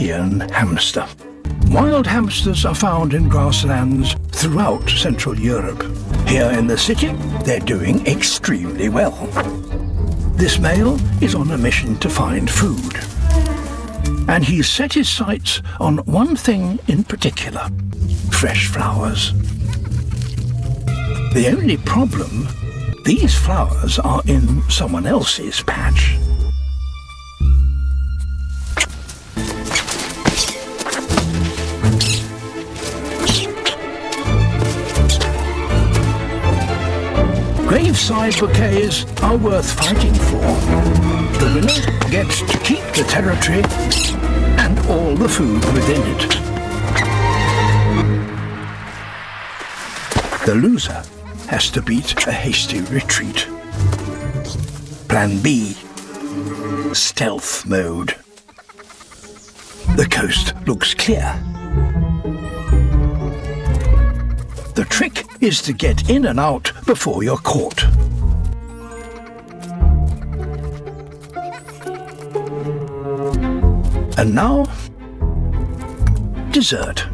European hamster. Wild hamsters are found in grasslands throughout Central Europe. Here in the city, they're doing extremely well. This male is on a mission to find food. And he's set his sights on one thing in particular: fresh flowers. The only problem, these flowers are in someone else's patch. Graveside bouquets are worth fighting for. The winner gets to keep the territory and all the food within it. The loser has to beat a hasty retreat. Plan B, stealth mode. The coast looks clear. The trick is to get in and out before you're caught. And now, dessert.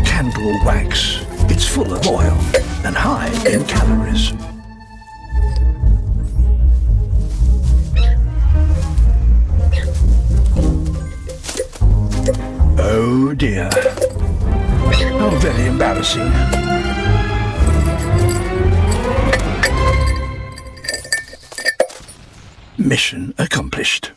Candle wax. It's full of oil and high in calories. Oh dear. Oh, very embarrassing. Mission accomplished.